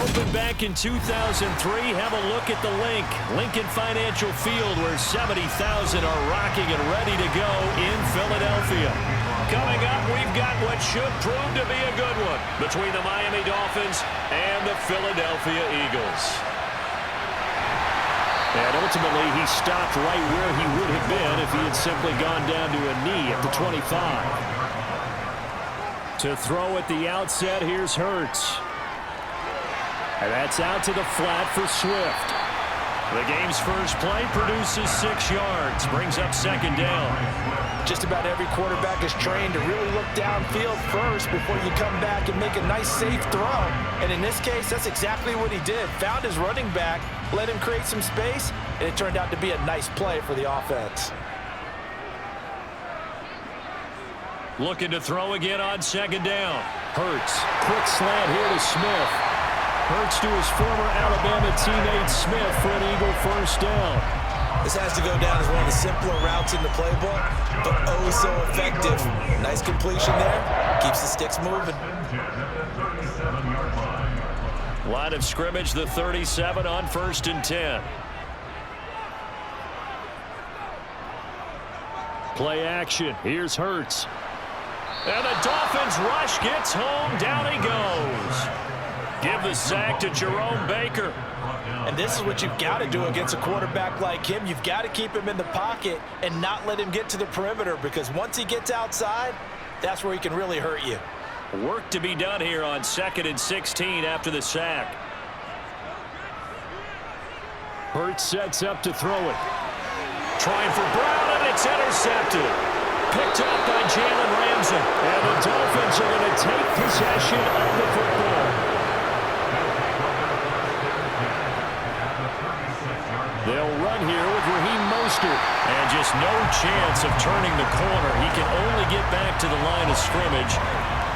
Opened back in 2003, have a look at the Lincoln Financial Field, where 70,000 are rocking and ready to go in Philadelphia. Coming up, we've got what should prove to be a good one between the Miami Dolphins and the Philadelphia Eagles. And ultimately, he stopped right where he would have been if he had simply gone down to a knee at the 25. To throw at the outset, here's Hurts. And that's out to the flat for Swift. The game's first play produces 6 yards, brings up second down. Just about every quarterback is trained to really look downfield first before you come back and make a nice, safe throw. And in this case, that's exactly what he did. Found his running back, let him create some space, and it turned out to be a nice play for the offense. Looking to throw again on second down. Hurts, quick slant here to Smith. Hurts to his former Alabama teammate Smith for an Eagle first down. This has to go down as one of the simpler routes in the playbook, but oh so effective. Nice completion there. Keeps the sticks moving. Line of scrimmage, the 37 on 1st and 10. Play action. Here's Hurts. And the Dolphins rush gets home. Down he goes. Give the sack to Jerome Baker. And this is what you've got to do against a quarterback like him. You've got to keep him in the pocket and not let him get to the perimeter, because once he gets outside, that's where he can really hurt you. Work to be done here on 2nd and 16 after the sack. Hurts sets up to throw it. Trying for Brown, and it's intercepted. Picked up by Jalen Ramsey. And the Dolphins are going to take possession of the football. They'll run here with Raheem Mostert. And just no chance of turning the corner. He can only get back to the line of scrimmage.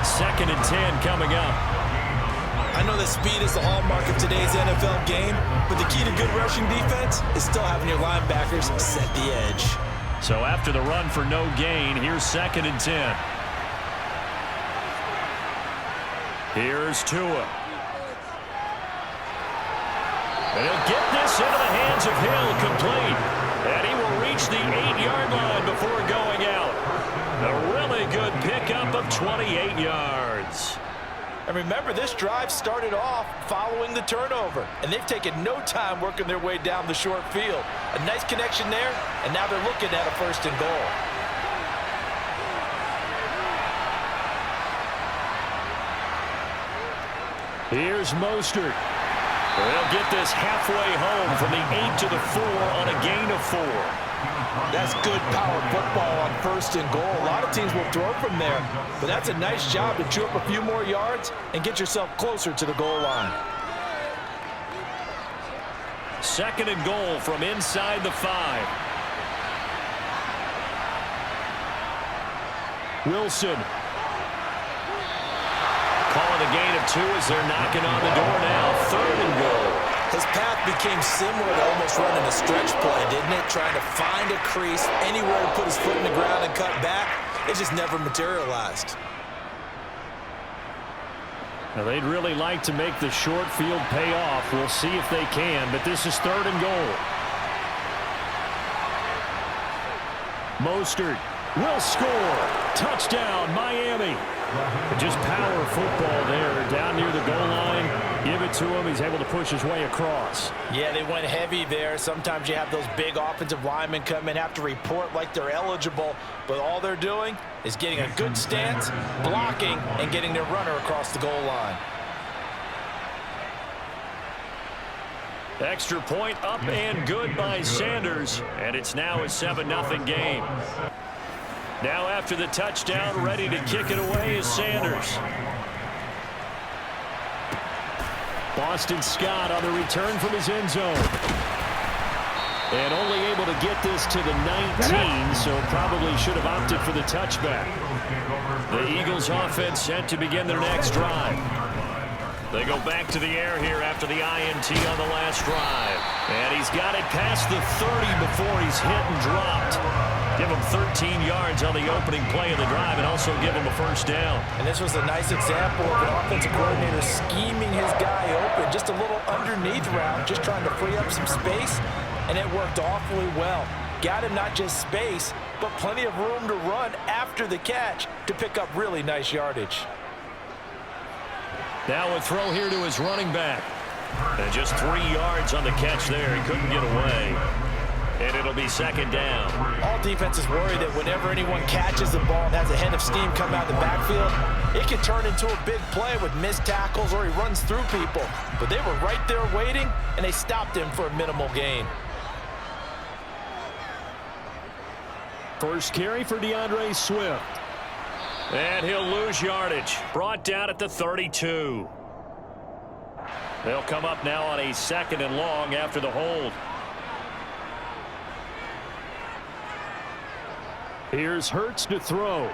2nd and 10 coming up. I know that speed is the hallmark of today's NFL game, but the key to good rushing defense is still having your linebackers set the edge. So after the run for no gain, here's 2nd and 10. Here's Tua. And he'll get this into the hands of Hill, complete. And he will reach the 8-yard line before going out. A really good pickup of 28 yards. And remember, this drive started off following the turnover, and they've taken no time working their way down the short field. A nice connection there, and now they're looking at a 1st and goal. Here's Mostert. They'll get this halfway home from the 8 to the 4 on a gain of 4. That's good power football on 1st and goal. A lot of teams will throw from there, but that's a nice job to chew up a few more yards and get yourself closer to the goal line. 2nd and goal from inside the 5. Wilson. Calling a gain of 2 as they're knocking on the door now. 3rd and goal. His path became similar to almost running a stretch play, didn't it? Trying to find a crease, anywhere to put his foot in the ground and cut back. It just never materialized. Now, they'd really like to make the short field pay off. We'll see if they can, but this is 3rd and goal. Mostert will score. Touchdown, Miami. Just power football there down near the goal line. Give it to him. He's able to push his way across. Yeah, they went heavy there. Sometimes you have those big offensive linemen come in, have to report like they're eligible, but all they're doing is getting a good stance, blocking, and getting their runner across the goal line. Extra point up and good by Sanders, and it's now a 7-0 game. Now after the touchdown, ready to kick it away is Sanders. Boston Scott on the return from his end zone. And only able to get this to the 19, so probably should have opted for the touchback. The Eagles offense set to begin their next drive. They go back to the air here after the INT on the last drive. And he's got it past the 30 before he's hit and dropped. Give him 13 yards on the opening play of the drive and also give him a first down. And this was a nice example of an offensive coordinator scheming his guy open. Just just a little underneath route, just trying to free up some space, and it worked awfully well. Got him not just space, but plenty of room to run after the catch to pick up really nice yardage. Now a throw here to his running back. And just 3 yards on the catch there. He couldn't get away. And it'll be second down. All defenses worry that whenever anyone catches the ball and has a head of steam come out of the backfield, it can turn into a big play with missed tackles or he runs through people. But they were right there waiting, and they stopped him for a minimal gain. First carry for DeAndre Swift. And he'll lose yardage. Brought down at the 32. They'll come up now on a 2nd and long after the hold. Here's Hurts to throw.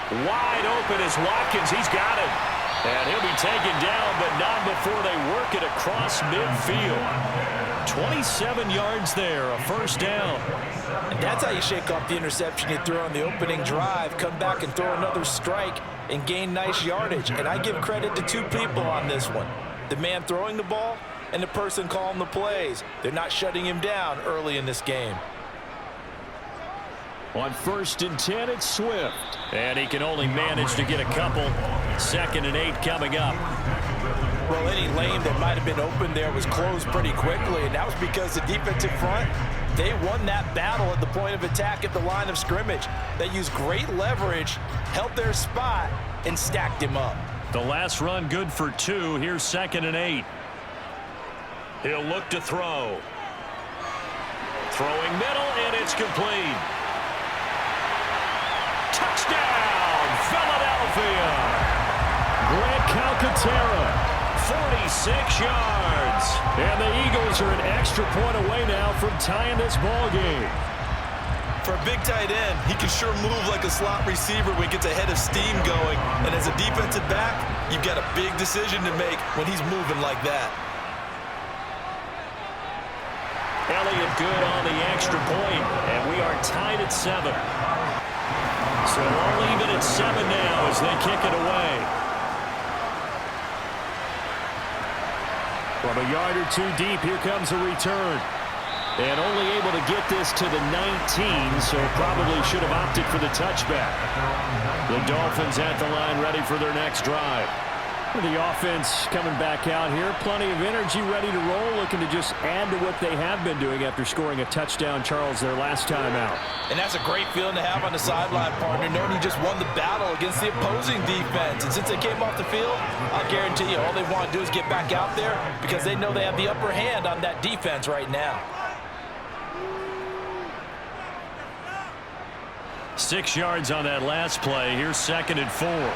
Wide open is Watkins. He's got it. And he'll be taken down, but not before they work it across midfield. 27 yards there, a first down. And that's how you shake off the interception you threw on the opening drive, come back and throw another strike and gain nice yardage. And I give credit to 2 people on this one. The man throwing the ball and the person calling the plays. They're not shutting him down early in this game. On 1st and 10, it's Swift. And he can only manage to get a couple. 2nd and 8 coming up. Well, any lane that might have been open there was closed pretty quickly, and that was because the defensive front, they won that battle at the point of attack at the line of scrimmage. They used great leverage, held their spot, and stacked him up. The last run good for 2. Here's 2nd and 8. He'll look to throw. Throwing middle, and it's complete. Touchdown, Philadelphia! Grant Calcaterra. 46 yards. And the Eagles are an extra point away now from tying this ball game. For a big tight end, he can sure move like a slot receiver when he gets a head of steam going. And as a defensive back, you've got a big decision to make when he's moving like that. Elliott good on the extra point, and we are tied at 7. So all even at 7 now as they kick it away. From a yard or 2 deep, here comes a return. And only able to get this to the 19, so probably should have opted for the touchback. The Dolphins at the line ready for their next drive. The offense coming back out here. Plenty of energy, ready to roll, looking to just add to what they have been doing after scoring a touchdown, Charles, their last time out. And that's a great feeling to have on the sideline, partner, knowing you just won the battle against the opposing defense. And since they came off the field, I'll guarantee you all they want to do is get back out there because they know they have the upper hand on that defense right now. 6 yards on that last play. Here's 2nd and 4.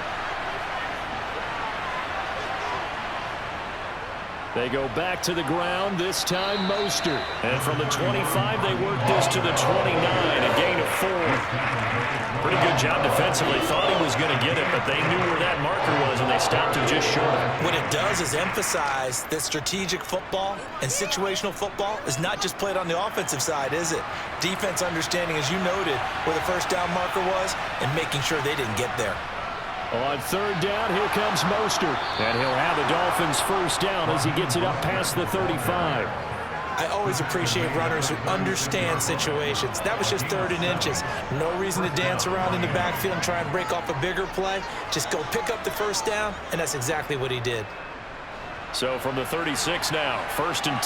They go back to the ground, this time Mostert. And from the 25, they work this to the 29, a gain of 4. Pretty good job defensively. Thought he was going to get it, but they knew where that marker was, and they stopped him just short. What it does is emphasize that strategic football and situational football is not just played on the offensive side, is it? Defense understanding, as you noted, where the first down marker was and making sure they didn't get there. On 3rd down, here comes Mostert. And he'll have the Dolphins first down as he gets it up past the 35. I always appreciate runners who understand situations. That was just 3rd and inches. No reason to dance around in the backfield and try and break off a bigger play. Just go pick up the first down, and that's exactly what he did. So from the 36 now, 1st and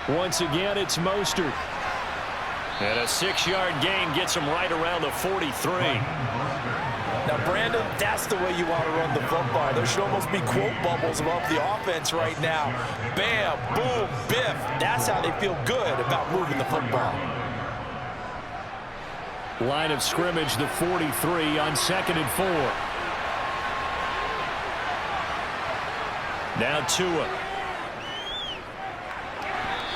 10. Once again, it's Mostert. And a 6-yard gain gets him right around the 43. Now, Brandon, that's the way you want to run the football. There should almost be quote bubbles above the offense right now. Bam, boom, biff. That's how they feel good about moving the football. Line of scrimmage, the 43 on 2nd and 4. Now Tua.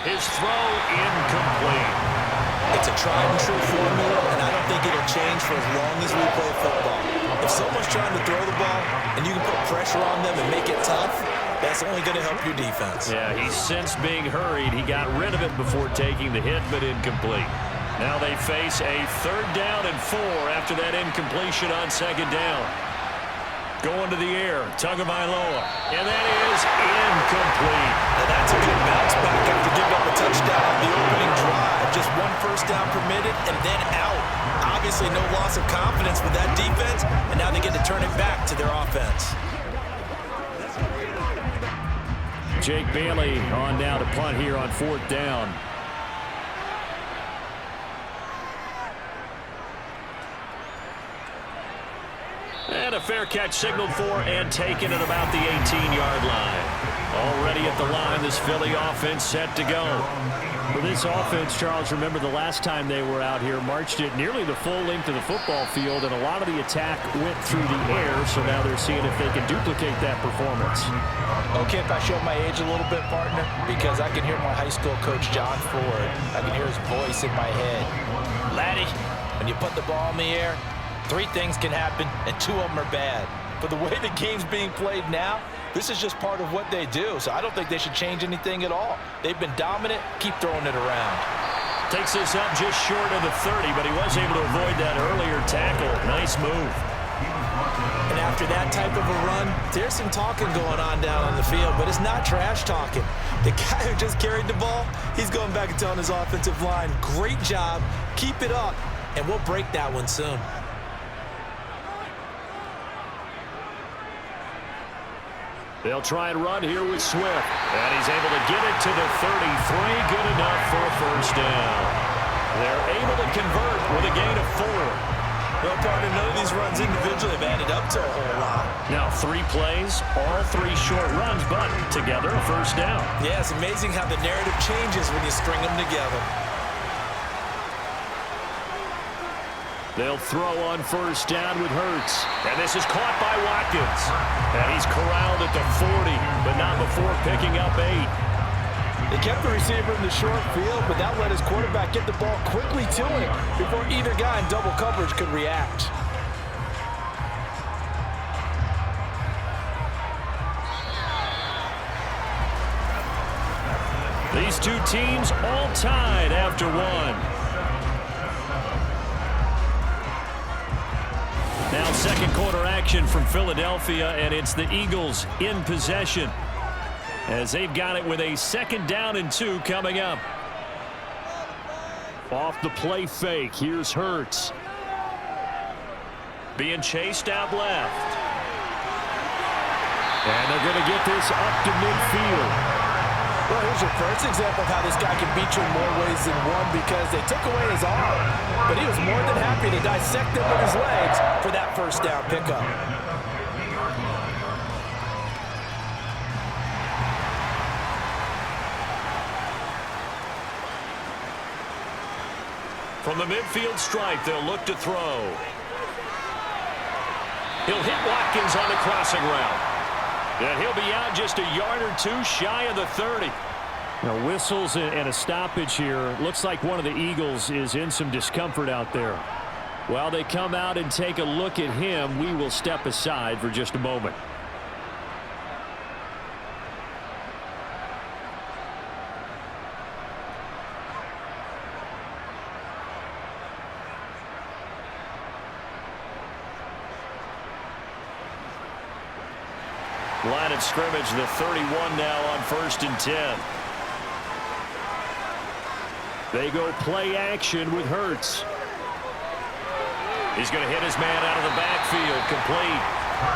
His throw incomplete. It's a tried-and-true formula, and I don't think it'll change for as long as we play football. If someone's trying to throw the ball and you can put pressure on them and make it tough, that's only going to help your defense. Yeah, he sensed being hurried. He got rid of it before taking the hit, but incomplete. Now they face a 3rd down and 4 after that incompletion on 2nd down. Going to the air, Tagovailoa, and that is incomplete. Now that's a good bounce back after giving up a touchdown on the opening drive. Just 1 first down permitted and then out. Obviously no loss of confidence with that defense, and now they get to turn it back to their offense. Jake Bailey on now to punt here on 4th down. And a fair catch signaled for and taken at about the 18-yard line. Already at the line, this Philly offense set to go. For this offense, Charles, remember the last time they were out here, marched it nearly the full length of the football field, and a lot of the attack went through the air, so now they're seeing if they can duplicate that performance. Okay, if I show my age a little bit, partner, because I can hear my high school coach, John Ford. I can hear his voice in my head. Laddie, when you put the ball in the air, 3 things can happen, and 2 of them are bad. But the way the game's being played now, this is just part of what they do, so I don't think they should change anything at all. They've been dominant. Keep throwing it around. Takes this up just short of the 30, but he was able to avoid that earlier tackle. Nice move. And after that type of a run, there's some talking going on down on the field, but it's not trash talking. The guy who just carried the ball, he's going back and telling his offensive line, great job, keep it up, and we'll break that one soon. They'll try and run here with Swift. And he's able to get it to the 33. Good enough for a first down. They're able to convert with a gain of 4. Well, partner, none of these runs individually have added up to a whole lot. Now 3 plays, all 3 short runs, but together a first down. Yeah, it's amazing how the narrative changes when you string them together. They'll throw on first down with Hurts. And this is caught by Watkins. And he's corralled at the 40, but not before picking up 8. They kept the receiver in the short field, but that let his quarterback get the ball quickly to him before either guy in double coverage could react. These 2 teams all tied after 1. Now 2nd quarter action from Philadelphia, and it's the Eagles in possession as they've got it with a 2nd down and 2 coming up. Off the play fake, here's Hurts. Being chased out left. And they're going to get this up to midfield. Well, here's your first example of how this guy can beat you in more ways than one, because they took away his arm, but he was more than happy to dissect them with his legs for that first down pickup. From the midfield stripe, they'll look to throw. He'll hit Watkins on the crossing route. And he'll be out just a yard or 2 shy of the 30. Now whistles and a stoppage here. Looks like one of the Eagles is in some discomfort out there. While they come out and take a look at him, we will step aside for just a moment. Line of scrimmage, the 31 now on 1st and 10. They go play action with Hurts. He's going to hit his man out of the backfield, complete.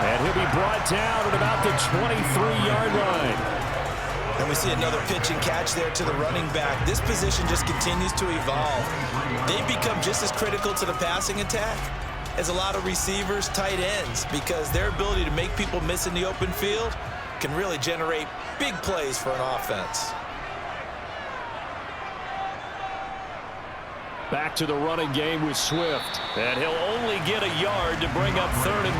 And he'll be brought down at about the 23-yard line. And we see another pitch and catch there to the running back. This position just continues to evolve. They become just as critical to the passing attack as a lot of receivers, tight ends, because their ability to make people miss in the open field can really generate big plays for an offense. Back to the running game with Swift. And he'll only get a yard to bring up 3rd and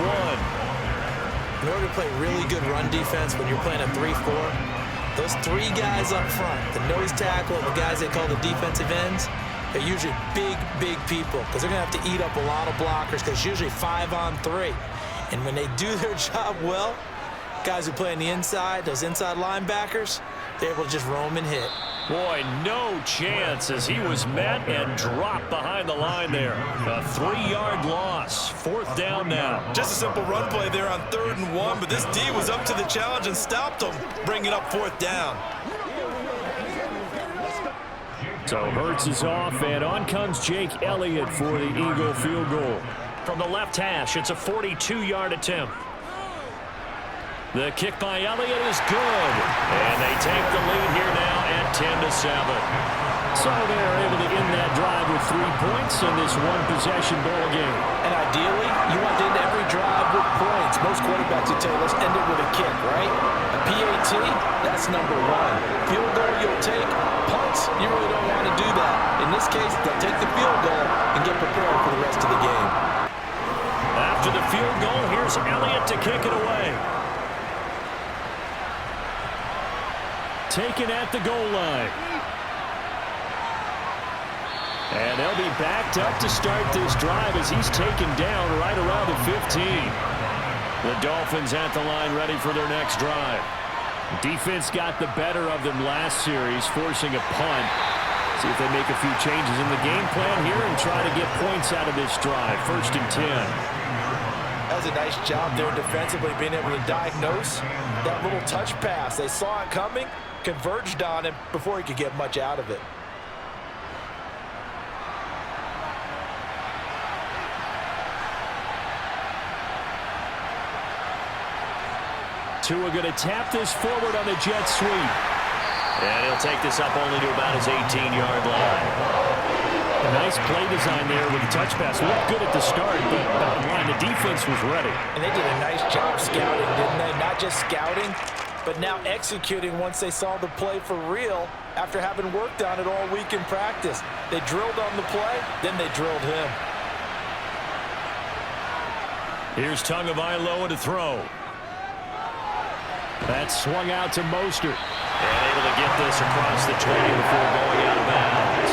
1. In order to play really good run defense when you're playing a 3-4, those 3 guys up front, the nose tackle and the guys they call the defensive ends, they're usually big, big people, because they're going to have to eat up a lot of blockers, because it's usually 5-on-3. And when they do their job well, guys who play on the inside, those inside linebackers, they're able to just roam and hit. Boy, no chance as he was met and dropped behind the line there. A 3-yard loss. 4th down now. Just a simple run play there on 3rd and 1, but this D was up to the challenge and stopped him, bringing up 4th down. So Hurts is off, and on comes Jake Elliott for the Eagle field goal. From the left hash, it's a 42-yard attempt. The kick by Elliott is good, and they take the lead here now at 10-7. So they're able to end that drive with 3 points in this one-possession ball game. And ideally, you want to end every drive with points. Most quarterbacks would tell you, let's end it with a kick, right? A PAT, that's number 1. Field goal you'll take. Punts, you really don't want to do that. In this case, they'll take the field goal and get prepared for the rest of the game. After the field goal, here's Elliott to kick it away. Taken at the goal line. And they'll be backed up to start this drive as he's taken down right around the 15. The Dolphins at the line ready for their next drive. Defense got the better of them last series, forcing a punt. See if they make a few changes in the game plan here and try to get points out of this drive. 1st and 10. That was a nice job there defensively, being able to diagnose that little touch pass. They saw it coming, converged on him before he could get much out of it. Tua going to tap this forward on the jet sweep. And he'll take this up only to about his 18-yard line. A nice play design there with the touch pass. Looked good at the start, but bottom line, the defense was ready. And they did a nice job scouting, didn't they? Not just scouting, but now executing once they saw the play for real after having worked on it all week in practice. They drilled on the play, then they drilled him. Here's Tagovailoa to throw. That's swung out to Mostert. And able to get this across the 20 before going out of bounds.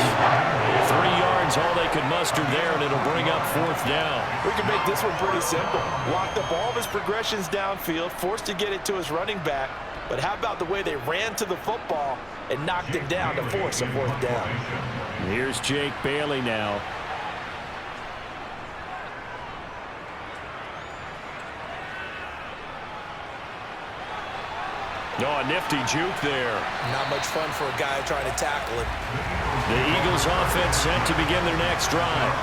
3 yards, all they could muster there, and it'll bring up 4th down. We can make this one pretty simple. Locked up all of his progressions downfield, forced to get it to his running back. But how about the way they ran to the football and knocked him down to force a 4th down? Here's Jake Bailey now. Oh, a nifty juke there. Not much fun for a guy trying to tackle it. The Eagles offense set to begin their next drive.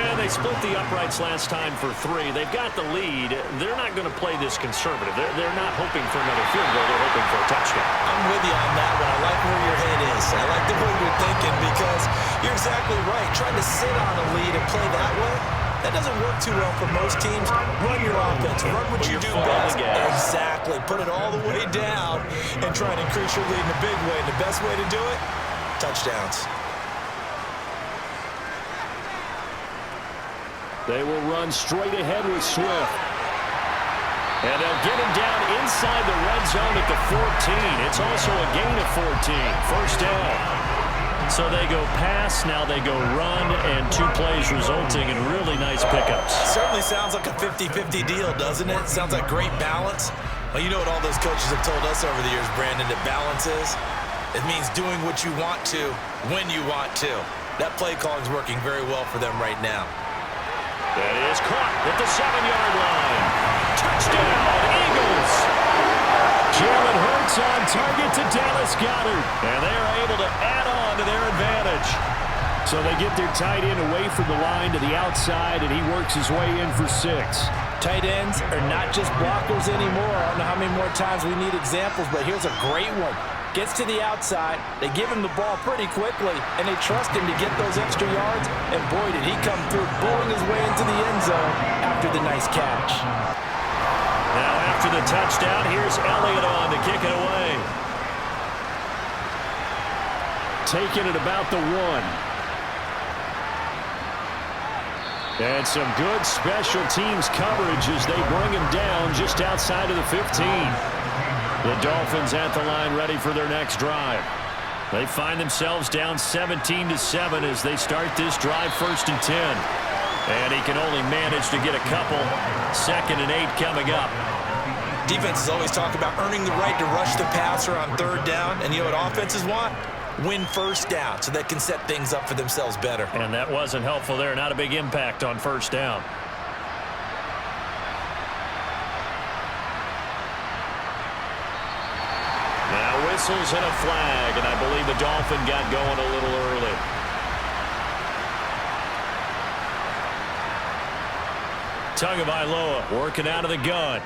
And they split the uprights last time for 3. They've got the lead. They're not going to play this conservative. They're not hoping for another field goal. They're hoping for a touchdown. I'm with you on that one. I like where your head is. I like the way you're thinking because you're exactly right. Trying to sit on a lead and play that way, that doesn't work too well for most teams. Run your offense. Run what you do best. Exactly. Put it all the way down and try and increase your lead in a big way. And the best way to do it, touchdowns. They will run straight ahead with Swift. And they'll get him down inside the red zone at the 14. It's also a gain of 14. 1st down. So they go pass, now they go run, and 2 plays resulting in really nice pickups. Certainly sounds like a 50-50 deal, doesn't it? Sounds like great balance. Well, you know what all those coaches have told us over the years, Brandon, that balance is? It means doing what you want to, when you want to. That play calling is working very well for them right now. That is caught at the 7-yard line. Touchdown, Eagles! Jalen Hurts on target to Dallas Goedert. And they are able to add on to their advantage. So they get their tight end away from the line to the outside, and he works his way in for 6. Tight ends are not just blockers anymore. I don't know how many more times we need examples, but here's a great one. Gets to the outside, they give him the ball pretty quickly, and they trust him to get those extra yards, and boy, did he come through, bowling his way into the end zone after the nice catch. Now after the touchdown, here's Elliott on to kick it away. Taking it about the 1. And some good special teams coverage as they bring him down just outside of the 15. The Dolphins at the line ready for their next drive. They find themselves down 17-7 as they start this drive 1st and 10. And he can only manage to get a couple. 2nd and 8 coming up. Defenses always talk about earning the right to rush the passer on 3rd down. And you know what offenses want? win first down so they can set things up for themselves better. And that wasn't helpful there. Not a big impact on first down. Now whistles and a flag, and I believe the Dolphin got going a little early. Tagovailoa working out of the gun.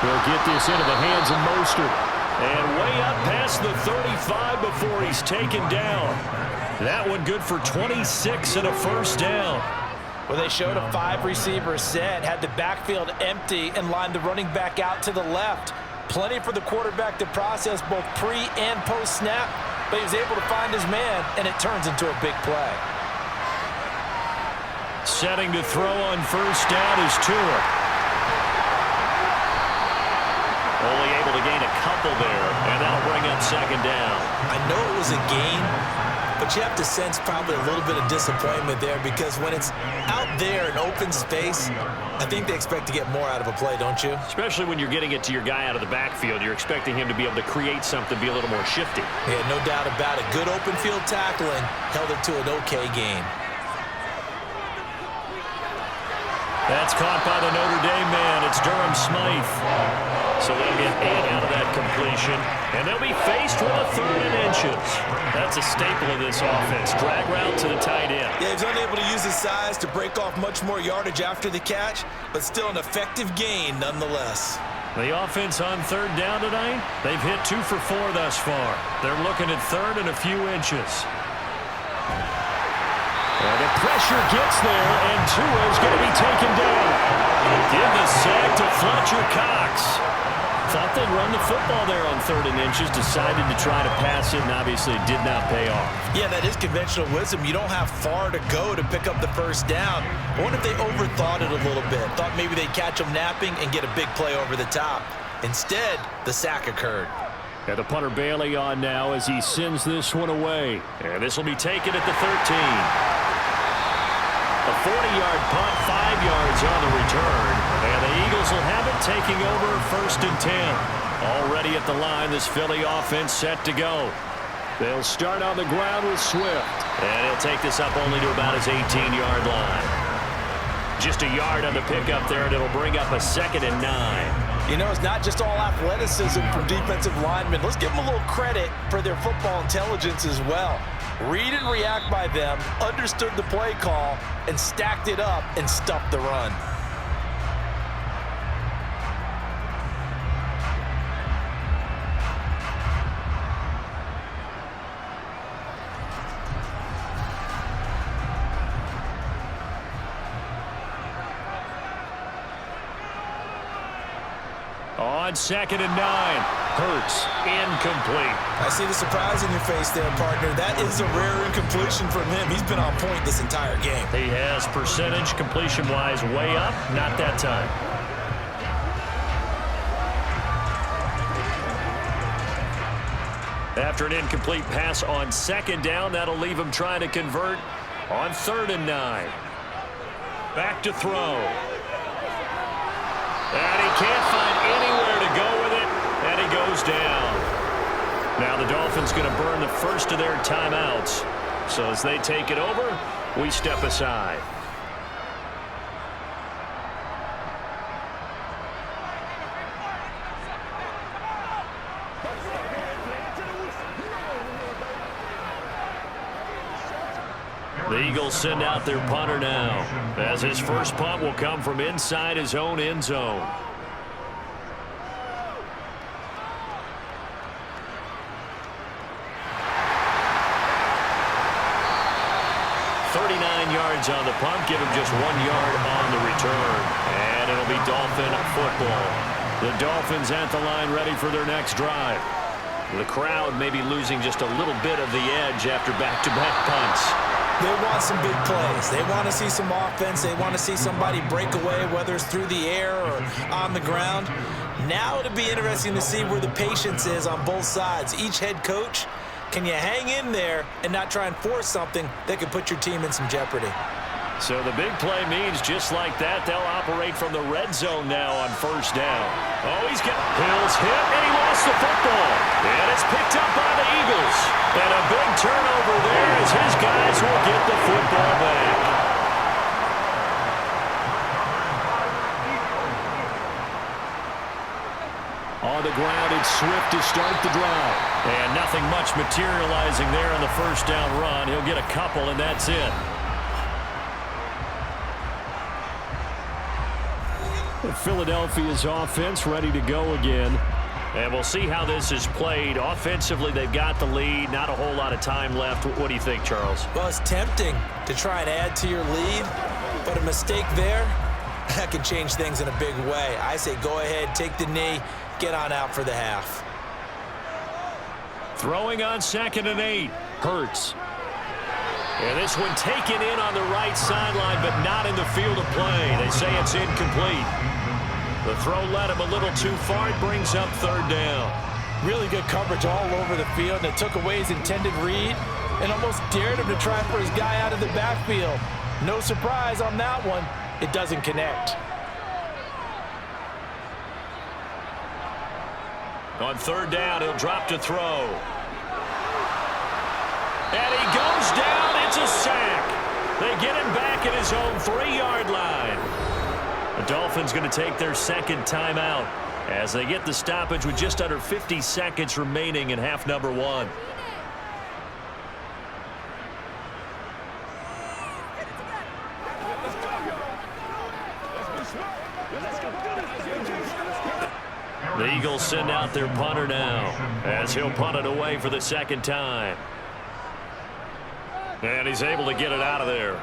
He'll get this into the hands of Mostert. And way up past the 35 before he's taken down. That one good for 26 and a first down. Well, they showed a 5-receiver set, had the backfield empty, and lined the running back out to the left. Plenty for the quarterback to process both pre- and post-snap, but he was able to find his man, and it turns into a big play. Setting to throw on first down is Tua. Only able to gain a couple there, and that'll bring up second down. I know it was a gain, but you have to sense probably a little bit of disappointment there because when it's out there in open space, I think they expect to get more out of a play, don't you? Especially when you're getting it to your guy out of the backfield. You're expecting him to be able to create something, be a little more shifty. Yeah, no doubt about it. Good open field tackling held it to an okay gain. That's caught by the Notre Dame man. It's Durham Smythe. So they'll get 8 out of that completion, and they'll be faced with a 3rd and inches. That's a staple of this offense. Drag route to the tight end. Yeah, he's unable to use his size to break off much more yardage after the catch, but still an effective gain nonetheless. The offense on 3rd down tonight, they've hit 2 for 4 thus far. They're looking at 3rd and a few inches. And the pressure gets there, and Tua is going to be taken down. Give the sack to Fletcher Cox. Thought they'd run the football there on 3rd and inches, decided to try to pass it, and obviously did not pay off. Yeah, that is conventional wisdom. You don't have far to go to pick up the first down. I wonder if they overthought it a little bit. Thought maybe they'd catch them napping and get a big play over the top. Instead, the sack occurred. And the punter Bailey on now as he sends this one away. And this will be taken at the 13. A 40-yard punt, 5 yards on the return. And the Eagles will have it taking over 1st and 10. Already at the line, this Philly offense set to go. They'll start on the ground with Swift. And he'll take this up only to about his 18-yard line. Just a yard on the pickup there, and it'll bring up a 2nd and 9. You know, it's not just all athleticism from defensive linemen. Let's give them a little credit for their football intelligence as well. Read and react by them, understood the play call, and stacked it up and stuffed the run. On 2nd and 9. Hurts, incomplete. I see the surprise in your face there, partner. That is a rare incompletion from him. He's been on point this entire game. He has percentage completion-wise way up, not that time. After an incomplete pass on 2nd down, that'll leave him trying to convert on 3rd and 9. Back to throw. And he can't find anywhere to go with it. And he goes down. Now the Dolphins going to burn the first of their timeouts. So as they take it over, we step aside. The Eagles send out their punter now, as his first punt will come from inside his own end zone. Yards on the punt, give him just 1 yard on the return. And it'll be Dolphin football. The Dolphins at the line ready for their next drive. The crowd may be losing just a little bit of the edge after back-to-back punts. They want some big plays. They want to see some offense. They want to see somebody break away, whether it's through the air or on the ground. Now it'll be interesting to see where the patience is on both sides. Each head coach, can you hang in there and not try and force something that could put your team in some jeopardy? So the big play means just like that, they'll operate from the red zone now on first down. Oh, he's got Hill's hit, and he lost the football. And it's picked up by the Eagles. And a big turnover there as his guys will get the football back. On the ground, it's Swift to start the drive. And nothing much materializing there on the first down run. He'll get a couple, and that's it. Philadelphia's offense ready to go again. And we'll see how this is played. Offensively, they've got the lead. Not a whole lot of time left. What do you think, Charles? Well, it's tempting to try and add to your lead, but a mistake there, that can change things in a big way. I say go ahead, take the knee, get on out for the half. Throwing on 2nd and 8. Hurts. And this one taken in on the right sideline, but not in the field of play. They say it's incomplete. The throw led him a little too far. It brings up 3rd down. Really good coverage all over the field, and it took away his intended read and almost dared him to try for his guy out of the backfield. No surprise on that one. It doesn't connect. On 3rd down, he'll drop to throw. And he goes down. It's a sack. They get him back at his own 3-yard line. The Dolphins going to take their 2nd timeout as they get the stoppage with just under 50 seconds remaining in half number 1. The Eagles send out their punter now as he'll punt it away for the 2nd time. And he's able to get it out of there.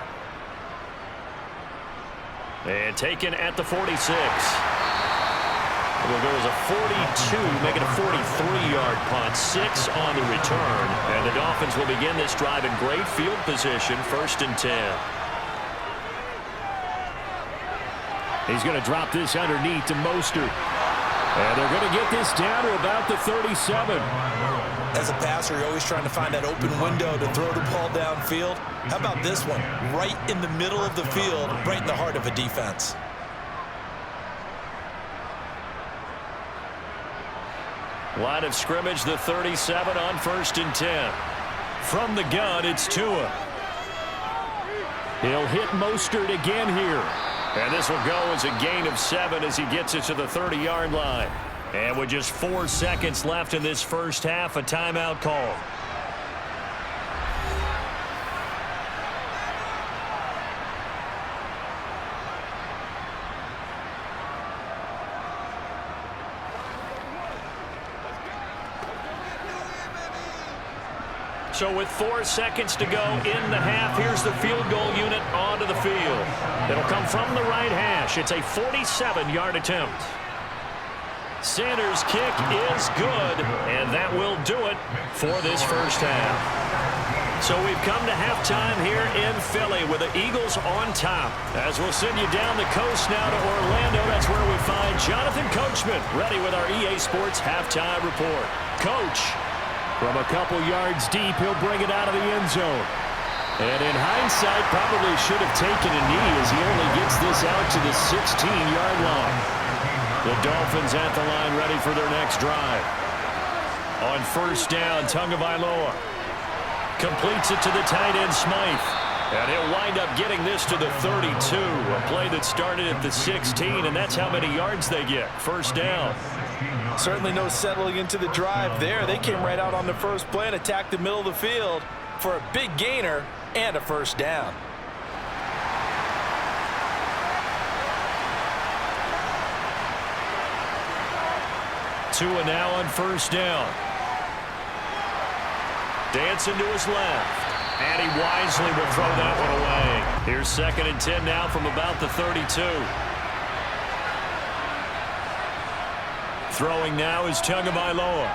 And taken at the 46. It'll go as a 42, make it a 43-yard punt. 6 on the return. And the Dolphins will begin this drive in great field position, 1st and 10. He's going to drop this underneath to Mostert. And they're going to get this down to about the 37. As a passer, you're always trying to find that open window to throw the ball downfield. How about this one? Right in the middle of the field, right in the heart of a defense. Line of scrimmage, the 37 on 1st and 10. From the gun, it's Tua. He'll hit Mostert again here. And this will go as a gain of 7 as he gets it to the 30-yard line. And with just 4 seconds left in this first half, a timeout call. So with 4 seconds to go in the half, here's the field goal unit onto the field. It'll come from the right hash. It's a 47-yard attempt. Sanders' kick is good, and that will do it for this first half. So we've come to halftime here in Philly with the Eagles on top. As we'll send you down the coast now to Orlando, that's where we find Jonathan Coachman ready with our EA Sports halftime report. Coach, from a couple yards deep, he'll bring it out of the end zone. And in hindsight, probably should have taken a knee as he only gets this out to the 16-yard line. The Dolphins at the line ready for their next drive. On 1st down, Tagovailoa completes it to the tight end Smythe. And he'll wind up getting this to the 32. A play that started at the 16, and that's how many yards they get. 1st down. Certainly no settling into the drive there. They came right out on the first play and attacked the middle of the field for a big gainer and a 1st down. Tua now on 1st down. Dancing to his left. And he wisely will throw that one away. Here's 2nd and 10 now from about the 32. Throwing now is Tagovailoa.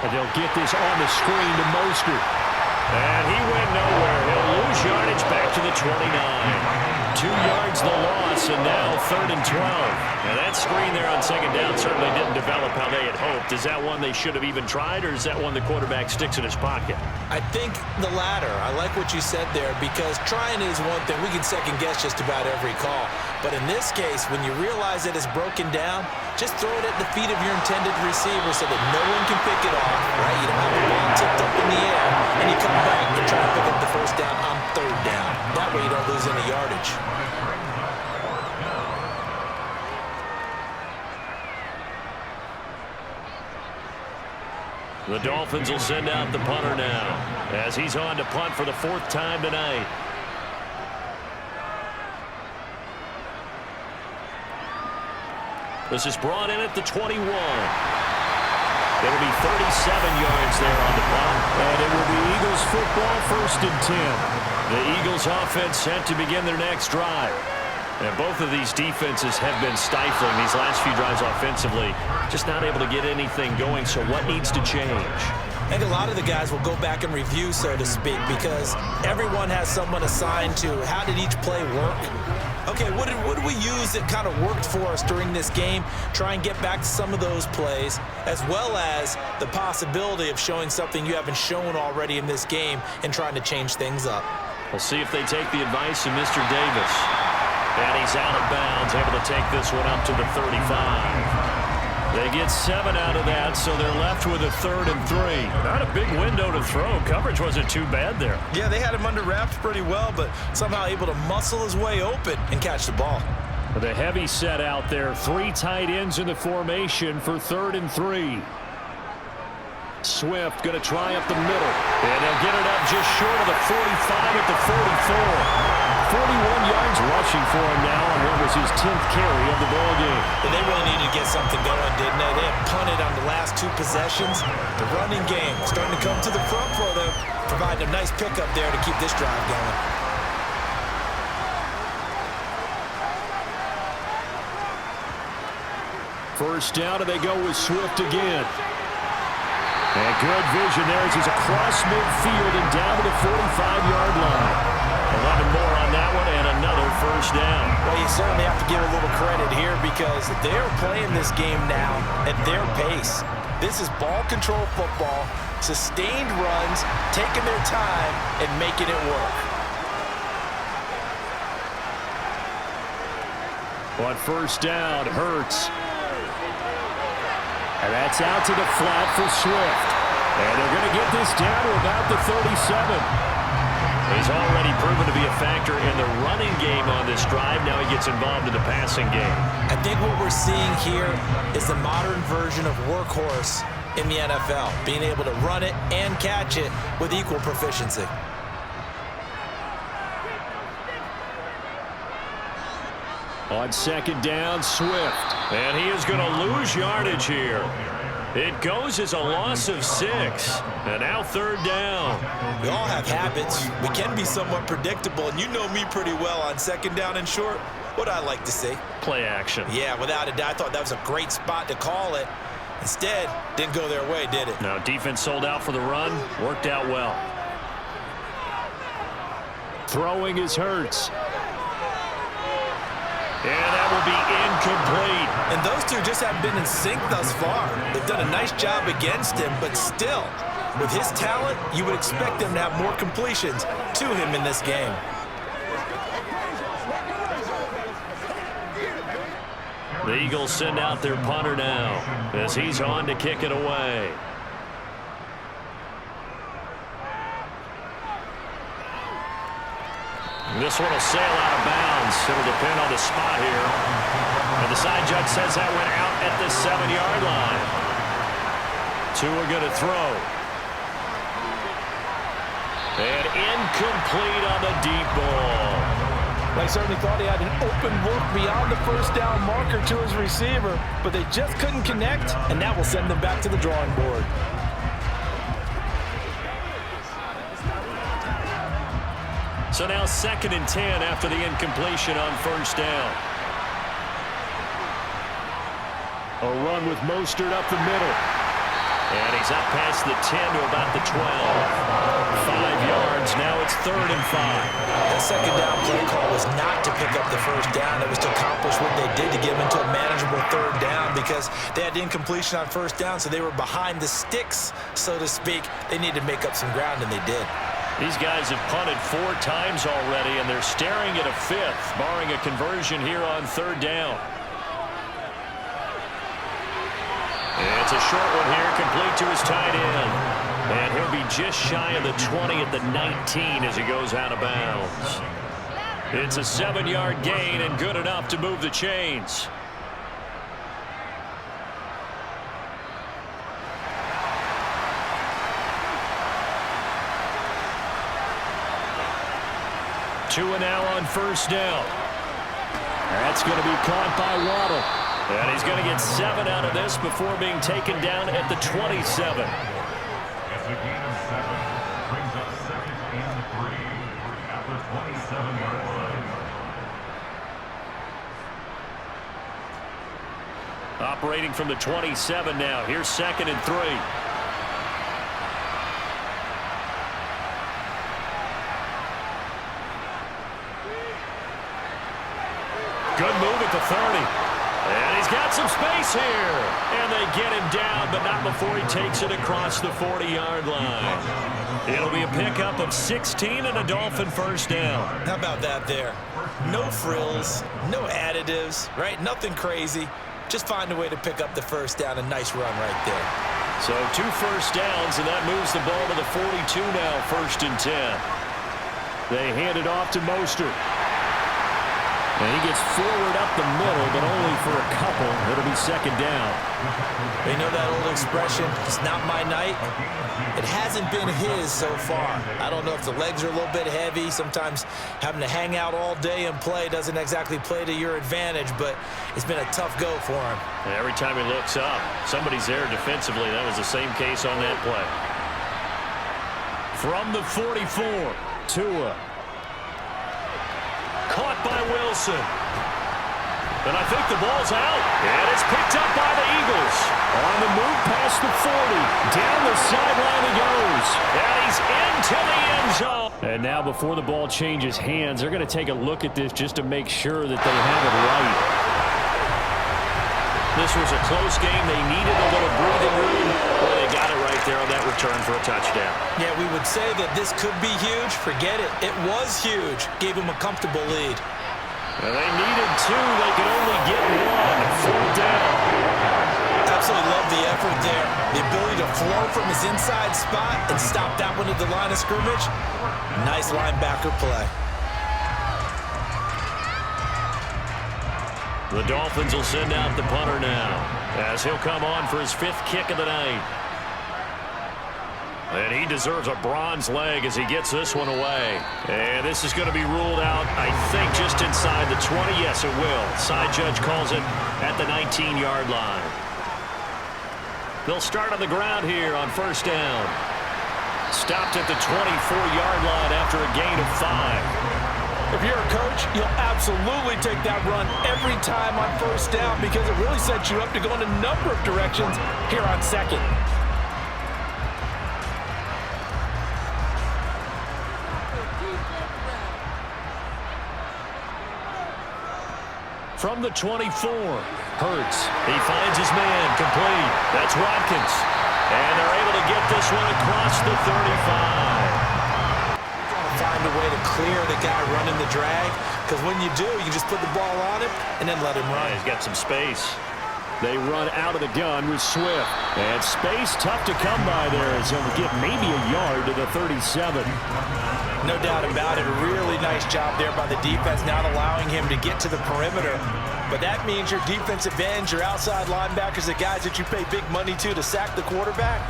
And they'll get this on the screen to Mostert. And he went nowhere. He'll lose yardage back to the 29. 2 yards the loss. loss, and now 3rd and 12. And that screen there on 2nd down certainly didn't develop how they had hoped. Is that one they should have even tried, or is that one the quarterback sticks in his pocket? I think the latter. I like what you said there, because trying is one thing. We can second-guess just about every call. But in this case, when you realize that it's broken down, just throw it at the feet of your intended receiver so that no one can pick it off, right? You don't have the ball tipped up in the air, and you come back and try to pick up the 1st down on 3rd down. That way you don't lose any yardage. The Dolphins will send out the punter now as he's on to punt for the 4th time tonight. This is brought in at the 21. It'll be 37 yards there on the punt. And it will be Eagles football, 1st and 10. The Eagles offense set to begin their next drive. And both of these defenses have been stifling these last few drives offensively. Just not able to get anything going, so what needs to change? I think a lot of the guys will go back and review, so to speak, because everyone has someone assigned to how did each play work. Okay, what did we use that kind of worked for us during this game? Try and get back to some of those plays, as well as the possibility of showing something you haven't shown already in this game and trying to change things up. We'll see if they take the advice of Mr. Davis. And he's out of bounds, able to take this one up to the 35. They get 7 out of that, so they're left with a 3rd and 3. Not a big window to throw. Coverage wasn't too bad there. Yeah, they had him under wraps pretty well, but somehow able to muscle his way open and catch the ball. With a heavy set out there, 3 tight ends in the formation for 3rd and 3. Swift going to try up the middle. And they'll get it up just short of the 45 at the 44. 41 yards rushing for him now on what was his 10th carry of the ball game. But they really needed to get something going, didn't they? They had punted on the last 2 possessions. The running game starting to come to the front for them, providing a nice pickup there to keep this drive going. First down, and they go with Swift again. And good vision there as he's across midfield and down to the 45-yard line. 11 more on that one and another 1st down. Well, you certainly have to give a little credit here because they're playing this game now at their pace. This is ball control football, sustained runs, taking their time and making it work. On 1st down, Hurts. And that's out to the flat for Swift. And they're going to get this down to about the 37. He's already proven to be a factor in the running game on this drive. Now he gets involved in the passing game. I think what we're seeing here is the modern version of workhorse in the NFL, being able to run it and catch it with equal proficiency. On 2nd down, Swift. And he is going to lose yardage here. It goes as a loss of 6. And now 3rd down. We all have habits. We can be somewhat predictable, and you know me pretty well on 2nd down and short. What I like to see. Play action. Yeah, without a doubt. I thought that was a great spot to call it. Instead, didn't go their way, did it? Now, defense sold out for the run. Worked out well. Throwing is Hurts. And that will be incomplete. And those two just haven't been in sync thus far. They've done a nice job against him, but still, with his talent, you would expect them to have more completions to him in this game. The Eagles send out their punter now as he's on to kick it away. This one will sail out of bounds. It'll depend on the spot here. And the side judge says that went out at the 7-yard line. Tua going to throw. And incomplete on the deep ball. They certainly thought he had an open look beyond the 1st down marker to his receiver, but they just couldn't connect, and that will send them back to the drawing board. So now 2nd and 10 after the incompletion on 1st down. A run with Mostert up the middle. And he's up past the 10 to about the 12. 5 yards. Now it's 3rd and 5. That second down play call was not to pick up the first down. It was to accomplish what they did to get them into a manageable 3rd down because they had incompletion on 1st down, so they were behind the sticks, so to speak. They needed to make up some ground, and they did. These guys have punted 4 times already, and they're staring at a 5th, barring a conversion here on 3rd down. It's a short one here, complete to his tight end. And he'll be just shy of the 20 at the 19 as he goes out of bounds. It's a 7-yard gain and good enough to move the chains. Two and now on 1st down. That's going to be caught by Waddle. And he's going to get 7 out of this before being taken down at the 27. It's a gain of 7. Brings up 2nd and 3 at the 27-yard line. Operating from the 27 now. Here's 2nd and 3. Good move at the 30. And he's got some space here. And they get him down, but not before he takes it across the 40-yard line. It'll be a pickup of 16 and a Dolphin 1st down. How about that there? No frills, no additives, right? Nothing crazy. Just find a way to pick up the 1st down. A nice run right there. So 2 1st downs, and that moves the ball to the 42 now, 1st and 10. They hand it off to Mostert. And he gets forward up the middle, but only for a couple. It'll be 2nd down. You know that old expression, it's not my night? It hasn't been his so far. I don't know if the legs are a little bit heavy. Sometimes having to hang out all day and play doesn't exactly play to your advantage, but it's been a tough go for him. And every time he looks up, somebody's there defensively. That was the same case on that play. From the 44, Tua. Caught by Wilson. And I think the ball's out. And it's picked up by the Eagles. On the move past the 40. Down the sideline he goes. And he's into the end zone. And now before the ball changes hands, they're going to take a look at this just to make sure that they have it right. This was a close game. They needed a little breathing room. Well, they got it right there on that return for a touchdown. Yeah, we would say that this could be huge. Forget it. It was huge. Gave him a comfortable lead. And they needed 2. They could only get 1. 4th down. Absolutely love the effort there. The ability to flow from his inside spot and stop that one at the line of scrimmage. Nice linebacker play. The Dolphins will send out the punter now as he'll come on for his 5th kick of the night. And he deserves a bronze leg as he gets this one away. And this is going to be ruled out, I think, just inside the 20. Yes, it will. Side judge calls it at the 19-yard line. They'll start on the ground here on 1st down. Stopped at the 24-yard line after a gain of 5. If you're a coach, you'll absolutely take that run every time on 1st down because it really sets you up to go in a number of directions here on 2nd. From the 24, Hurts. He finds his man, complete. That's Watkins. And they're able to get this one across the 35. Find a way to clear the guy running the drag, because when you do, you just put the ball on him and then let him run. Yeah, he's got some space. They run out of the gun with Swift. And space tough to come by there as he'll get maybe a yard to the 37. No doubt about it. A really nice job there by the defense, not allowing him to get to the perimeter. But that means your defensive ends, your outside linebackers, the guys that you pay big money to sack the quarterback,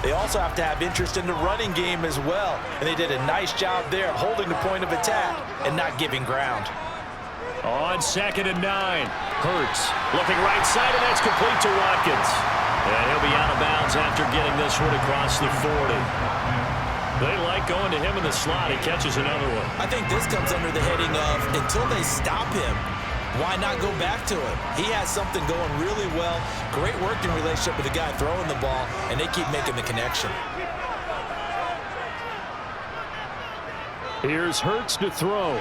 they also have to have interest in the running game as well. And they did a nice job there holding the point of attack and not giving ground. On 2nd and 9, Hurts looking right side, and that's complete to Watkins. And he'll be out of bounds after getting this one across the 40. They like going to him in the slot. He catches another one. I think this comes under the heading of until they stop him, why not go back to it? He has something going really well. Great working relationship with the guy throwing the ball, and they keep making the connection. Here's Hurts to throw.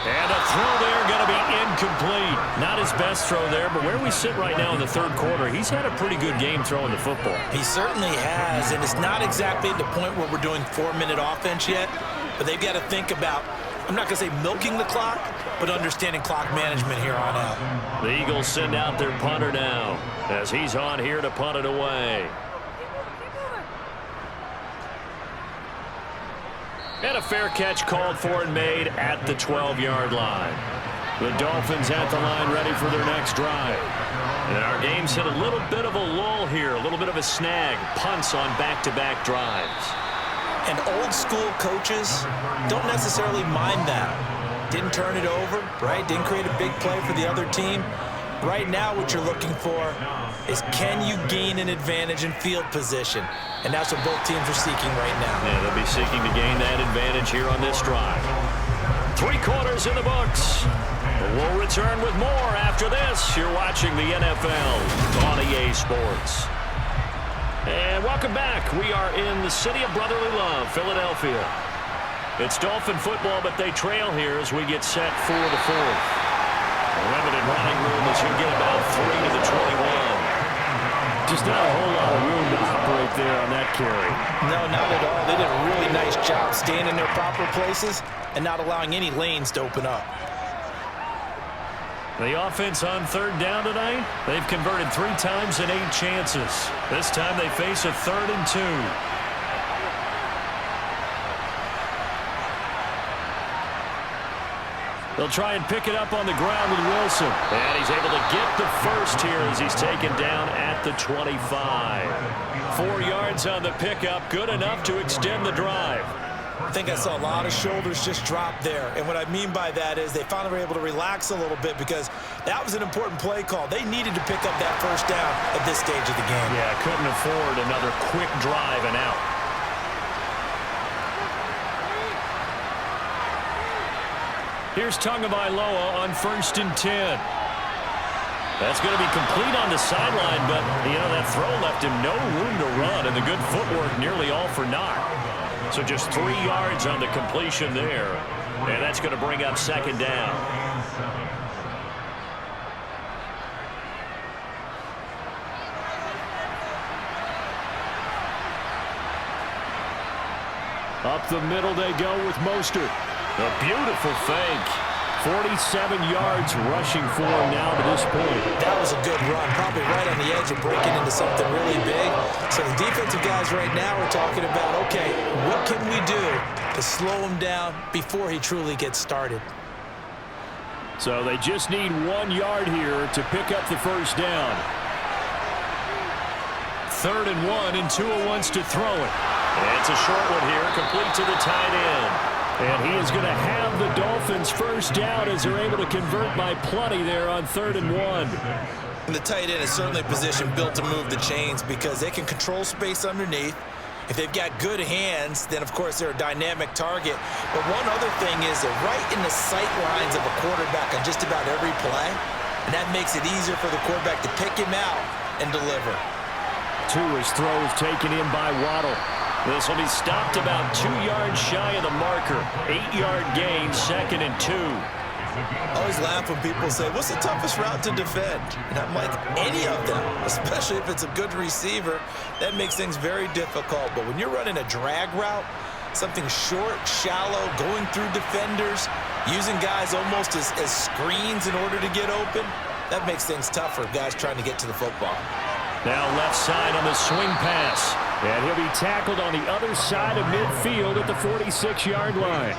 And a throw there going to be incomplete. Not his best throw there, but where we sit right now in the third quarter, he's had a pretty good game throwing the football. He certainly has, and it's not exactly at the point where we're doing 4-minute offense yet, but they've got to think about, I'm not going to say milking the clock, but understanding clock management here on out. The Eagles send out their punter now as he's on here to punt it away. And a fair catch called for and made at the 12-yard line. The Dolphins at the line ready for their next drive. And our game's hit a little bit of a lull here, a little bit of a snag. Punts on back-to-back drives. And old-school coaches don't necessarily mind that. Didn't turn it over, right? Didn't create a big play for the other team. Right now what you're looking for is, can you gain an advantage in field position? And that's what both teams are seeking right now. Yeah, they'll be seeking to gain that advantage here on this drive. 3 quarters in the books. We'll return with more after this. You're watching the NFL on EA Sports. And welcome back. We are in the city of brotherly love, Philadelphia. It's Dolphin football, but they trail here as we get set for the fourth. A limited running room as you get about 3 to the 21. Just not a whole lot of room to operate there on that carry. No, not at all. They did a really nice job staying in their proper places and not allowing any lanes to open up. The offense on third down tonight, they've converted 3 times in 8 chances. This time they face a 3rd and 2. They'll try and pick it up on the ground with Wilson. And he's able to get the first here as he's taken down at the 25. 4 yards on the pickup, good enough to extend the drive. I think I saw a lot of shoulders just drop there. And what I mean by that is they finally were able to relax a little bit because that was an important play call. They needed to pick up that first down at this stage of the game. Yeah, couldn't afford another quick drive and out. Here's Tagovailoa on 1st and 10. That's going to be complete on the sideline, but, you know, that throw left him no room to run, and the good footwork nearly all for naught. So just 3 yards on the completion there, and that's going to bring up 2nd down. Up the middle they go with Mostert. A beautiful fake. 47 yards rushing for him now to this point. That was a good run, probably right on the edge of breaking into something really big. So the defensive guys right now are talking about, okay, what can we do to slow him down before he truly gets started? So they just need 1 yard here to pick up the first down. 3rd and 1, and Tua wants to throw it. And it's a short one here, complete to the tight end. And he is going to have the Dolphins first down as they're able to convert by plenty there on 3rd and 1. And the tight end is certainly a position built to move the chains because they can control space underneath. If they've got good hands, then of course they're a dynamic target. But one other thing is they're right in the sight lines of a quarterback on just about every play. And that makes it easier for the quarterback to pick him out and deliver. Tua's throw is taken in by Waddle. This will be stopped about 2 yards shy of the marker. 8-yard gain, 2nd and 2. I always laugh when people say, what's the toughest route to defend? And I'm like, any of them, especially if it's a good receiver. That makes things very difficult. But when you're running a drag route, something short, shallow, going through defenders, using guys almost as screens in order to get open, that makes things tougher, guys trying to get to the football. Now left side on the swing pass. And he'll be tackled on the other side of midfield at the 46-yard line.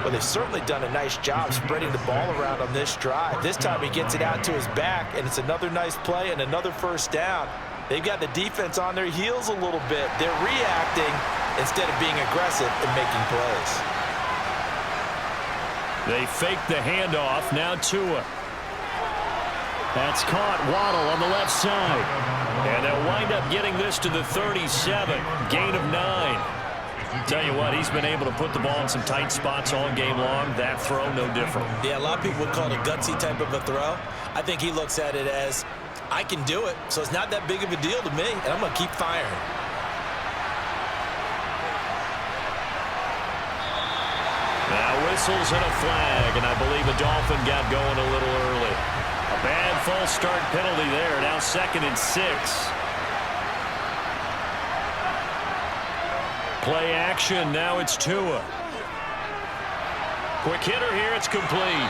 Well, they've certainly done a nice job spreading the ball around on this drive. This time he gets it out to his back, and it's another nice play and another first down. They've got the defense on their heels a little bit. They're reacting instead of being aggressive and making plays. They fake the handoff. Now Tua. That's caught. Waddle on the left side. And they'll wind up getting this to the 37. Gain of 9. Tell you what, he's been able to put the ball in some tight spots all game long. That throw, no different. Yeah, a lot of people would call it a gutsy type of a throw. I think he looks at it as, I can do it, so it's not that big of a deal to me, and I'm going to keep firing. Now whistles and a flag, and I believe a Dolphin got going a little early. A bad false start penalty there. Now 2nd and 6. Play action. Now it's Tua. Quick hitter here. It's complete.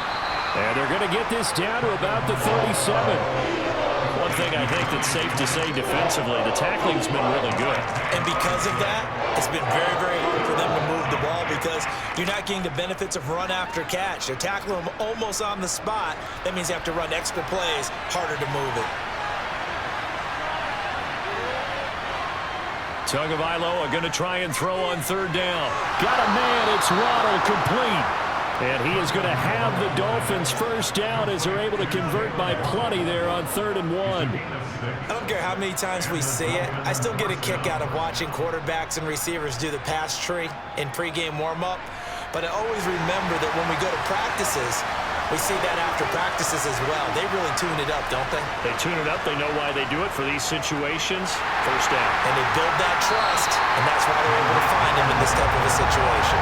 And they're going to get this down to about the 37. One thing I think that's safe to say defensively, the tackling's been really good. And because of that, it's been very, very hard for them to move the ball because you're not getting the benefits of run after catch. They're tackling them almost on the spot. That means you have to run extra plays, harder to move it. Tagovailoa going to try and throw on 3rd down. Got a man. It's Waddle, complete. And he is going to have the Dolphins first down as they're able to convert by plenty there on 3rd and 1. I don't care how many times we see it. I still get a kick out of watching quarterbacks and receivers do the pass tree in pregame warm-up. But I always remember that when we go to practices, we see that after practices as well. They really tune it up, don't they? They tune it up. They know why they do it for these situations. First down. And they build that trust, and that's why they're able to find him in this type of a situation.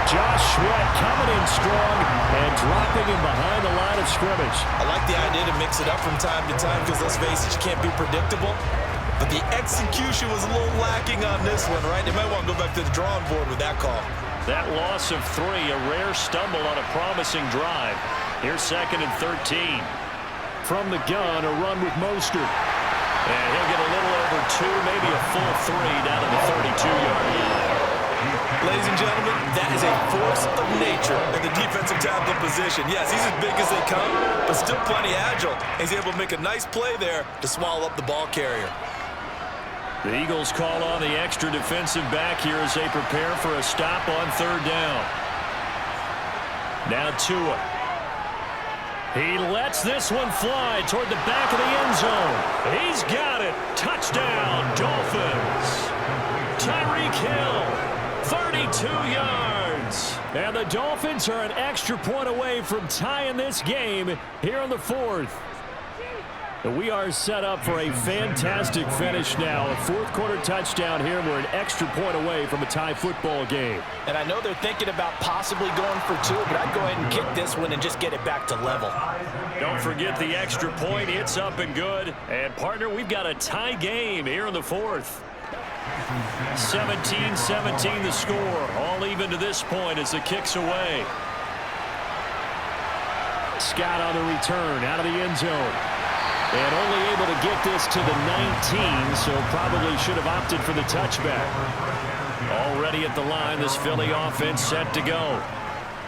Josh Sweat coming in strong and dropping him behind the line of scrimmage. I like the idea to mix it up from time to time because, let's face it, you can't be predictable. But the execution was a little lacking on this one, right? They might want to go back to the drawing board with that call. That loss of 3, a rare stumble on a promising drive. Here's 2nd and 13. From the gun, a run with Mostert. And he'll get a little over 2, maybe a full 3 down to the 32-yard line. Ladies and gentlemen, that is a force of nature in the defensive tackle position. Yes, he's as big as they come, but still plenty agile. He's able to make a nice play there to swallow up the ball carrier. The Eagles call on the extra defensive back here as they prepare for a stop on 3rd down. Now Tua. He lets this one fly toward the back of the end zone. He's got it. Touchdown, Dolphins. Tyreek Hill, 32 yards. And the Dolphins are an extra point away from tying this game here in the 4th. We are set up for a fantastic finish now. A 4th quarter touchdown here. We're an extra point away from a tie football game. And I know they're thinking about possibly going for 2, but I'd go ahead and kick this one and just get it back to level. Don't forget the extra point. It's up and good. And, partner, we've got a tie game here in the 4th. 17-17 the score. All even to this point as the kick's away. Scott on the return out of the end zone. And only able to get this to the 19, so probably should have opted for the touchback. Already at the line, this Philly offense set to go.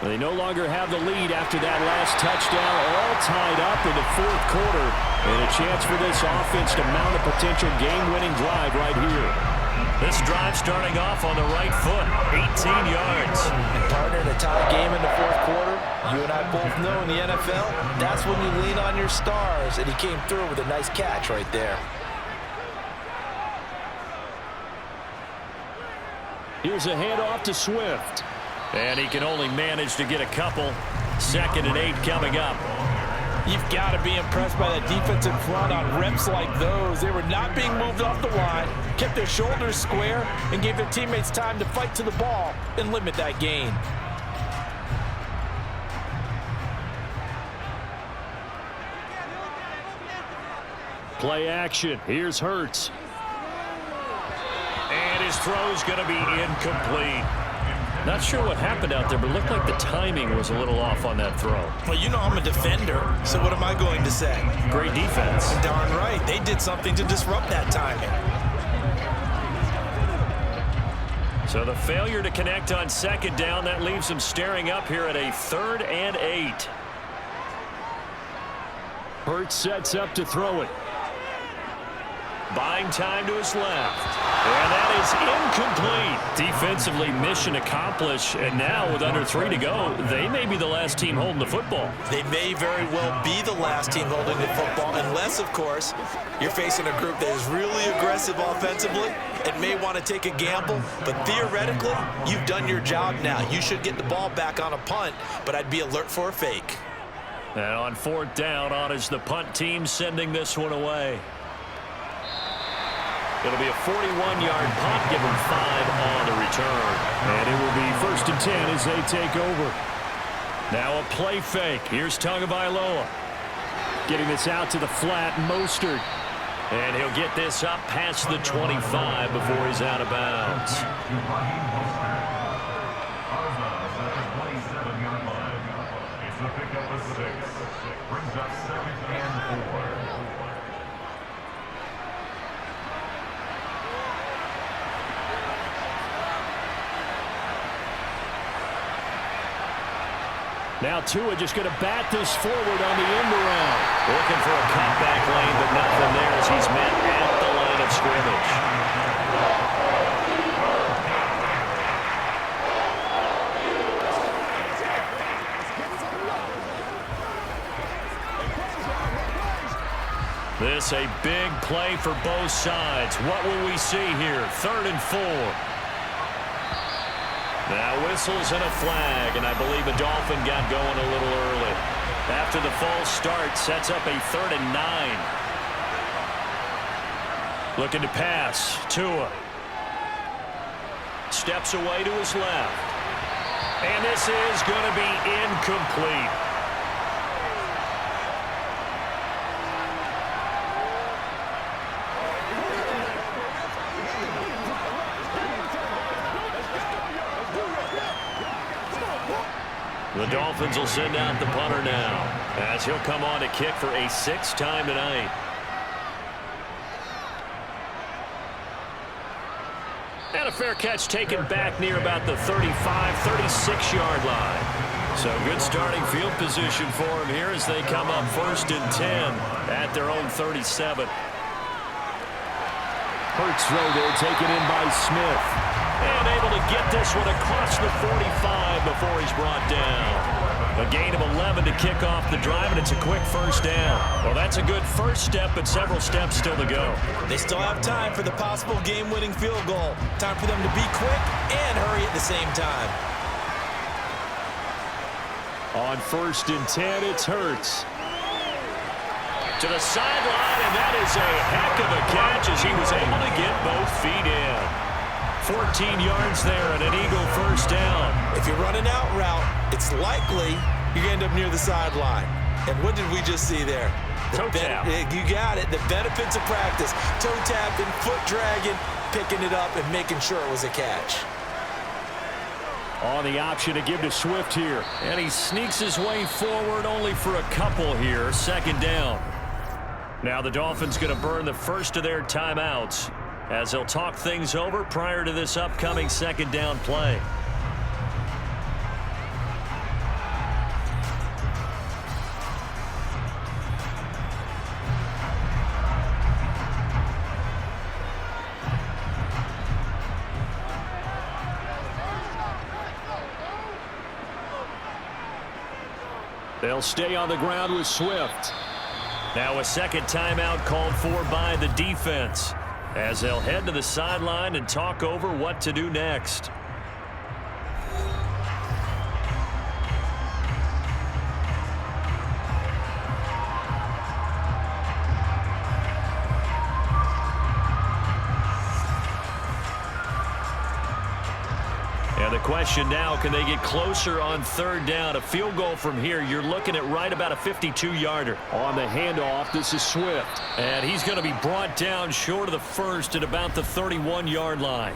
They no longer have the lead after that last touchdown, all tied up in the 4th quarter. And a chance for this offense to mount a potential game-winning drive right here. This drive starting off on the right foot, 18 yards. And partner, in a tie game in the 4th quarter, you and I both know in the NFL, that's when you lean on your stars, and he came through with a nice catch right there. Here's a handoff to Swift. And he can only manage to get a couple. 2nd and 8 coming up. You've got to be impressed by that defensive front on reps like those. They were not being moved off the line, kept their shoulders square, and gave their teammates time to fight to the ball and limit that gain. Play action. Here's Hurts. And his throw's going to be incomplete. Not sure what happened out there, but it looked like the timing was a little off on that throw. Well, you know I'm a defender, so what am I going to say? Great defense. Darn right. They did something to disrupt that timing. So the failure to connect on 2nd down, that leaves them staring up here at a 3rd and 8. Hurts sets up to throw it. Buying time to his left. And that is incomplete. Defensively, mission accomplished. And now with under 3 to go, they may be the last team holding the football. They may very well be the last team holding the football, unless, of course, you're facing a group that is really aggressive offensively and may want to take a gamble. But theoretically, you've done your job now. You should get the ball back on a punt, but I'd be alert for a fake. And on 4th down, on is the punt team sending this one away. It'll be a 41-yard punt, give them 5 on the return. And it will be 1st and 10 as they take over. Now a play fake. Here's Tagovailoa. Getting this out to the flat, Mostert. And he'll get this up past the 25 before he's out of bounds. It's a pickup of 6. Brings up 2nd and 4. Now Tua just going to bat this forward on the end around. Looking for a cutback lane, but nothing there as he's met at the line of scrimmage. This a big play for both sides. What will we see here? 3rd and 4. Now whistles and a flag, and I believe a Dolphin got going a little early. After the false start, sets up a 3rd and 9. Looking to pass. Tua. Steps away to his left. And this is going to be incomplete. The Dolphins will send out the punter now, as he'll come on to kick for a 6th time tonight. And a fair catch taken back near about the 35, 36-yard line. So good starting field position for him here as they come up 1st and 10 at their own 37. Hurts throw there, taken in by Smith. And able to get this one across the 45 before he's brought down. A gain of 11 to kick off the drive, and it's a quick 1st down. Well, that's a good first step, but several steps still to go. They still have time for the possible game-winning field goal. Time for them to be quick and hurry at the same time. On 1st and 10, it's Hurts. To the sideline, and that is a heck of a catch as he was able to get both feet in. 14 yards there and an Eagle 1st down. If you run an out route, it's likely you end up near the sideline. And what did we just see there? Toe tap. You got it. The benefits of practice. Toe tapping, foot dragging, picking it up, and making sure it was a catch. On the option to give to Swift here. And he sneaks his way forward only for a couple here. 2nd down. Now the Dolphins going to burn the first of their timeouts as they'll talk things over prior to this upcoming 2nd down play. They'll stay on the ground with Swift. Now a 2nd timeout called for by the defense as they'll head to the sideline and talk over what to do next. And the question now, can they get closer on 3rd down? A field goal from here, you're looking at right about a 52-yarder. On the handoff, this is Swift. And he's going to be brought down short of the first at about the 31-yard line.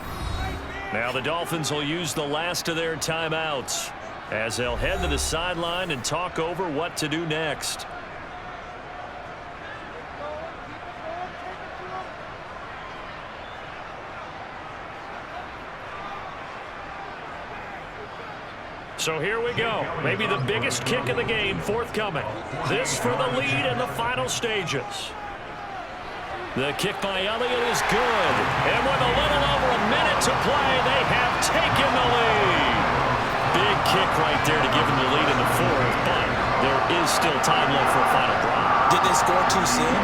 Now the Dolphins will use the last of their timeouts as they'll head to the sideline and talk over what to do next. So here we go. Maybe the biggest kick of the game forthcoming. This for the lead in the final stages. The kick by Elliott is good. And with a little over a minute to play, they have taken the lead. Big kick right there to give them the lead in the fourth, but there is still time left for a final drive. Did they score too soon?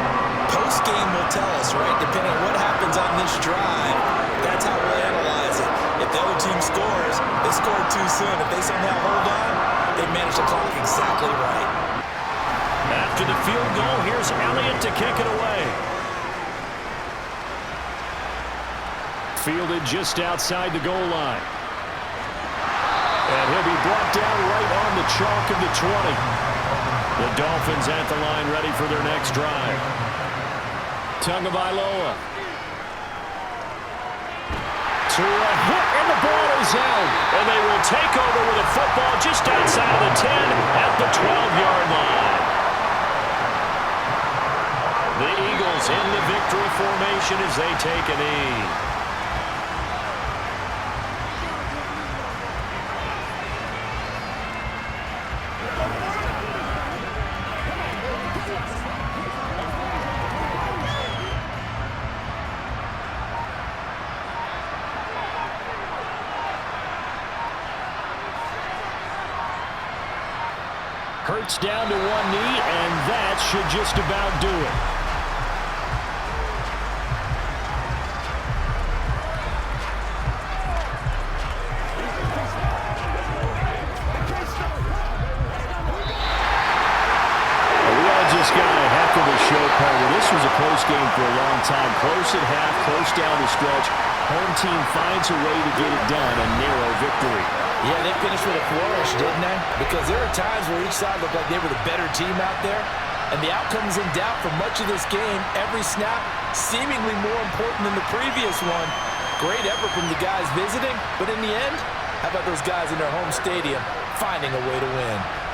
Post-game will tell us, right? Depending on what happens on this drive, that's how we'll analyze it. If the other team scores, they scored too soon. If they somehow hold on, they managed the clock exactly right. After the field goal, here's Elliott to kick it away. Fielded just outside the goal line. And he'll be brought down right on the chalk of the 20. The Dolphins at the line ready for their next drive. Tagovailoa. To a hit, and the ball is out. And they will take over with a football just outside of the 10 at the 12-yard line. The Eagles in the victory formation as they take a knee. Hurts down to one knee, and that should just about do it. We all just got a heck of a show, Parker. This was a close game for a long time. Close at half, close down the stretch. Home team finds a way to get it done, a narrow victory. Yeah, they finished with a flourish, didn't they? Because there were times where each side looked like they were the better team out there. And the outcome is in doubt for much of this game. Every snap seemingly more important than the previous one. Great effort from the guys visiting. But in the end, how about those guys in their home stadium finding a way to win?